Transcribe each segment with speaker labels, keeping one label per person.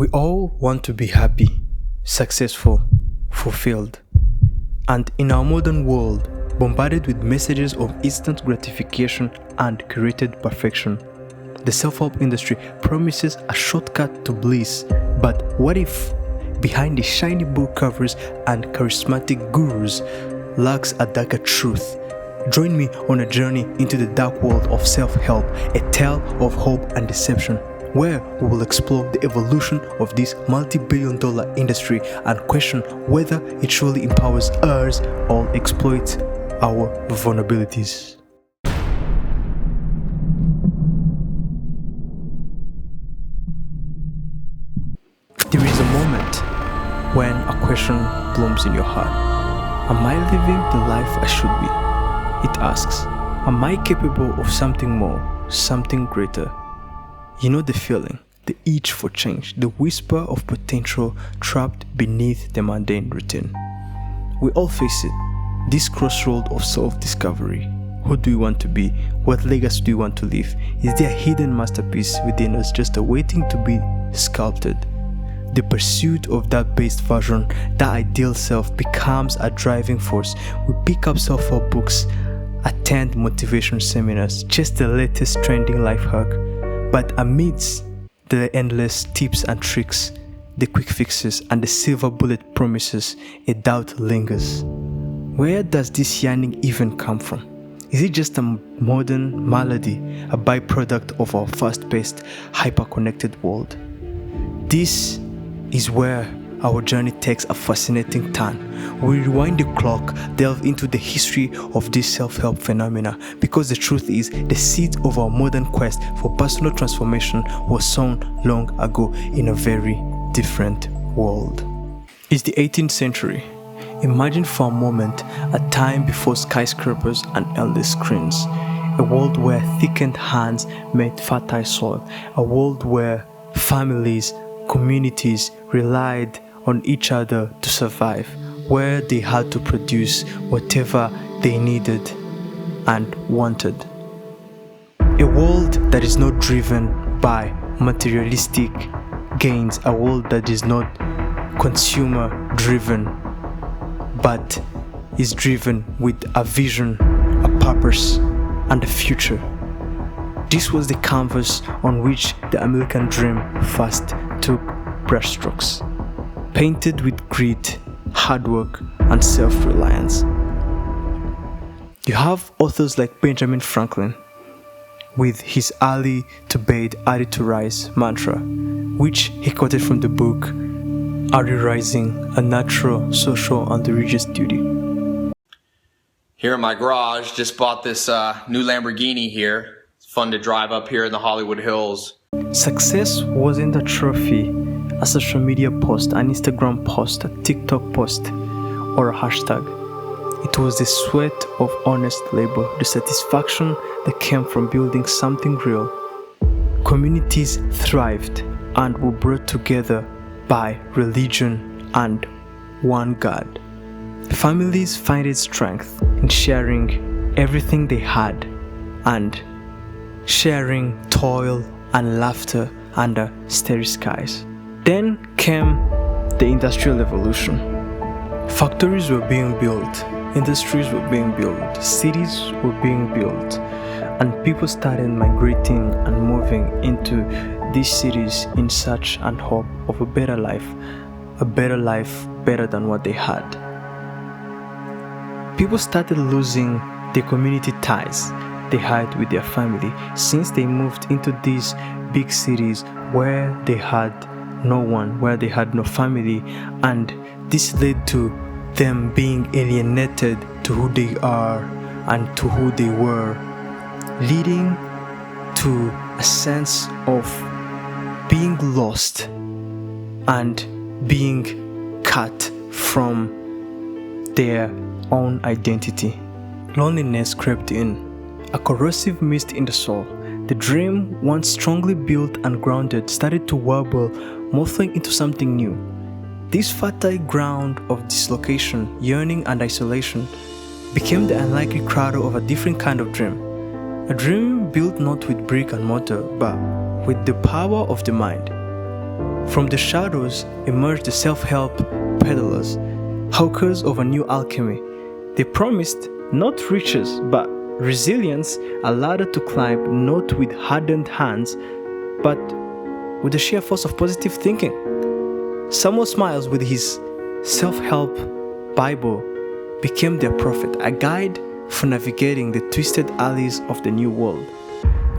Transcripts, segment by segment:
Speaker 1: We all want to be happy, successful, fulfilled. And in our modern world, bombarded with messages of instant gratification and curated perfection, the self-help industry promises a shortcut to bliss. But what if, behind the shiny book covers and charismatic gurus, lurks a darker truth? Join me on a journey into the dark world of self-help, a tale of hope and deception, where we will explore the evolution of this multi-billion-dollar industry and question whether it truly empowers us or exploits our vulnerabilities. There is a moment when a question blooms in your heart. Am I living the life I should be? It asks, am I capable of something more, something greater? You know the feeling, the itch for change, the whisper of potential trapped beneath the mundane routine. We all face it, this crossroad of self-discovery. Who do we want to be? What legacy do we want to leave? Is there a hidden masterpiece within us just awaiting to be sculpted? The pursuit of that best version, that ideal self, becomes a driving force. We pick up self-help books, attend motivation seminars, chase the latest trending life hack. But amidst the endless tips and tricks, the quick fixes, and the silver bullet promises, a doubt lingers. Where does this yearning even come from? Is it just a modern malady, a byproduct of our fast-paced, hyper-connected world? This is where our journey takes a fascinating turn. We rewind the clock, delve into the history of this self-help phenomena, because the truth is, the seed of our modern quest for personal transformation was sown long ago in a very different world. It's the 18th century. Imagine for a moment a time before skyscrapers and endless screens, a world where thickened hands met fertile soil, a world where families, communities relied on each other to survive, where they had to produce whatever they needed and wanted. A world that is not driven by materialistic gains, a world that is not consumer driven, but is driven with a vision, a purpose, and a future. This was the canvas on which the American dream first took brushstrokes, painted with grit, hard work, and self-reliance. You have authors like Benjamin Franklin, with his early to bed, early to rise mantra, which he quoted from the book Early Rising, A Natural, Social, and Religious Duty.
Speaker 2: Here in my garage, just bought this new Lamborghini here. It's fun to drive up here in the Hollywood Hills.
Speaker 1: Success wasn't a trophy, a social media post, an Instagram post, a TikTok post, or a hashtag. It was the sweat of honest labor, the satisfaction that came from building something real. Communities thrived and were brought together by religion and one God. Families found strength in sharing everything they had and sharing toil and laughter under starry skies. Then came the Industrial Revolution. Factories were being built, industries were being built, cities were being built, and people started migrating and moving into these cities in search and hope of a better life better than what they had. People started losing their community ties they had with their family, since they moved into these big cities where they had no one, where they had no family, and this led to them being alienated to who they are and to who they were, leading to a sense of being lost and being cut from their own identity. Loneliness crept in, a corrosive mist in the soul. The dream, once strongly built and grounded, started to wobble, morphing into something new. This fertile ground of dislocation, yearning, and isolation became the unlikely cradle of a different kind of dream. A dream built not with brick and mortar, but with the power of the mind. From the shadows emerged the self-help peddlers, hawkers of a new alchemy. They promised not riches but resilience, a ladder to climb not with hardened hands but with the sheer force of positive thinking. Samuel Smiles, with his self-help Bible, became their prophet, a guide for navigating the twisted alleys of the new world.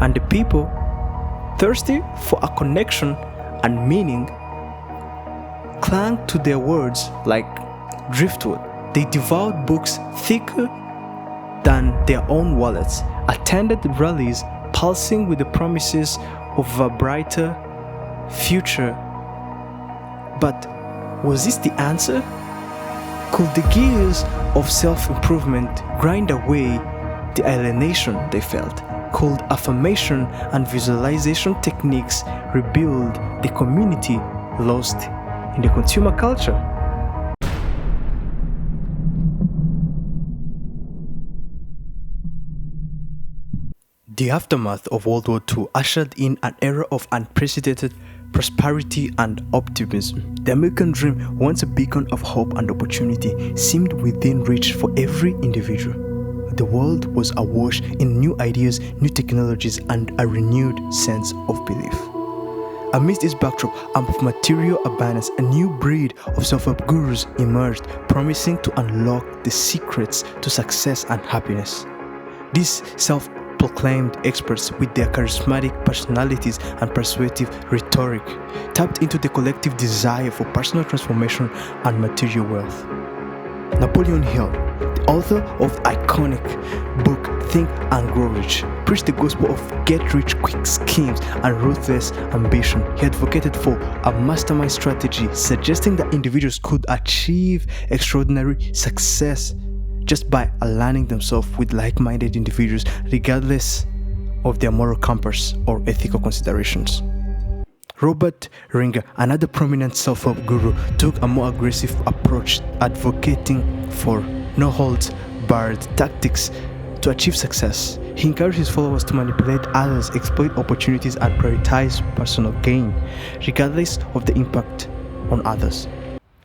Speaker 1: And the people, thirsty for a connection and meaning, clung to their words like driftwood. They devoured books thicker than their own wallets, attended rallies pulsing with the promises of a brighter future. But was this the answer? Could the gears of self-improvement grind away the alienation they felt? Could affirmation and visualization techniques rebuild the community lost in the consumer culture? The aftermath of World War II ushered in an era of unprecedented prosperity and optimism. The American dream, once a beacon of hope and opportunity, seemed within reach for every individual. The world was awash in new ideas, new technologies, and a renewed sense of belief. Amidst this backdrop of material abundance, a new breed of self-help gurus emerged, promising to unlock the secrets to success and happiness. These self-proclaimed experts, with their charismatic personalities and persuasive rhetoric, tapped into the collective desire for personal transformation and material wealth. Napoleon Hill, the author of the iconic book Think and Grow Rich, preached the gospel of get-rich-quick schemes and ruthless ambition. He advocated for a mastermind strategy, suggesting that individuals could achieve extraordinary success just by aligning themselves with like-minded individuals, regardless of their moral compass or ethical considerations. Robert Ringer, another prominent self-help guru, took a more aggressive approach, advocating for no-holds-barred tactics to achieve success. He encouraged his followers to manipulate others, exploit opportunities, and prioritize personal gain, regardless of the impact on others.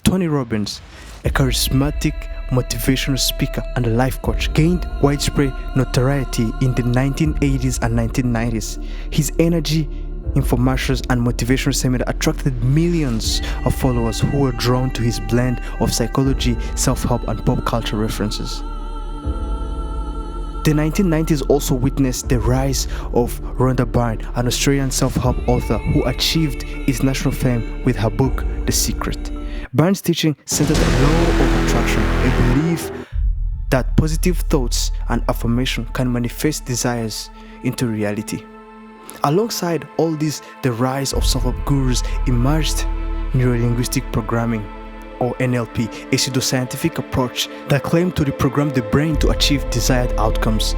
Speaker 1: Tony Robbins, a charismatic motivational speaker and a life coach, gained widespread notoriety in the 1980s and 1990s. His energy, infomercials, and motivational seminars attracted millions of followers who were drawn to his blend of psychology, self-help, and pop culture references. The 1990s also witnessed the rise of Rhonda Byrne, an Australian self-help author who achieved international fame with her book, The Secret. Byrne's teaching centered on the law of attraction, a belief that positive thoughts and affirmation can manifest desires into reality. Alongside all this, the rise of self-help gurus emerged. Neurolinguistic programming, or NLP, a pseudoscientific approach that claimed to reprogram the brain to achieve desired outcomes.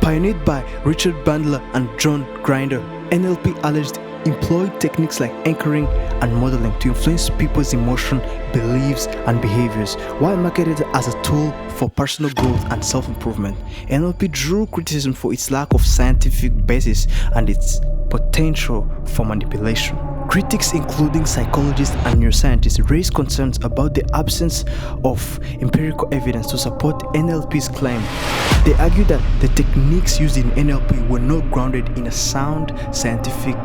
Speaker 1: Pioneered by Richard Bandler and John Grinder, NLP alleged employed techniques like anchoring and modeling to influence people's emotions, beliefs, and behaviors. While marketed as a tool for personal growth and self-improvement, NLP drew criticism for its lack of scientific basis and its potential for manipulation. Critics, including psychologists and neuroscientists, raised concerns about the absence of empirical evidence to support NLP's claim. They argued that the techniques used in NLP were not grounded in a sound scientific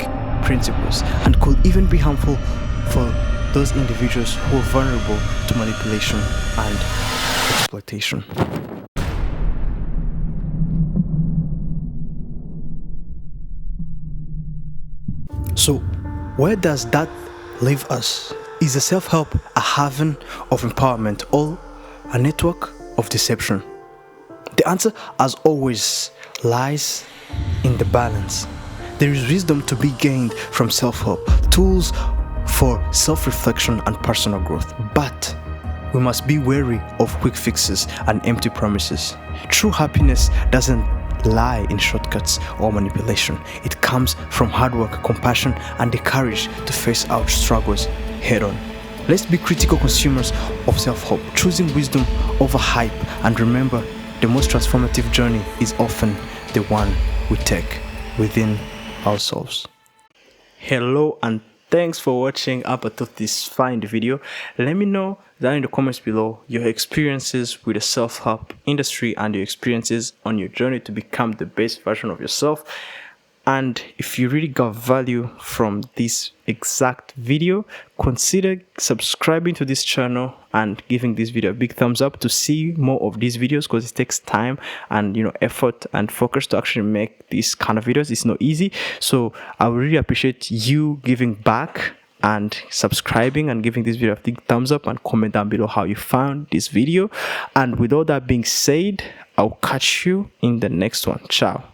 Speaker 1: principles and could even be harmful for those individuals who are vulnerable to manipulation and exploitation. So, where does that leave us? Is the self-help a haven of empowerment or a network of deception? The answer, as always, lies in the balance. There is wisdom to be gained from self-help, tools for self-reflection and personal growth, but we must be wary of quick fixes and empty promises. True happiness doesn't lie in shortcuts or manipulation. It comes from hard work, compassion, and the courage to face our struggles head-on. Let's be critical consumers of self-help, choosing wisdom over hype, and remember, the most transformative journey is often the one we take within ourselves. Hello and thanks for watching up until this far in the video. Let me know down in the comments below your experiences with the self-help industry and your experiences on your journey to become the best version of yourself. And if you really got value from this exact video, consider subscribing to this channel and giving this video a big thumbs up to see more of these videos, because it takes time and effort and focus to actually make these kind of videos. It's not easy. So I would really appreciate you giving back and subscribing and giving this video a big thumbs up, and comment down below how you found this video. And with all that being said, I'll catch you in the next one. Ciao.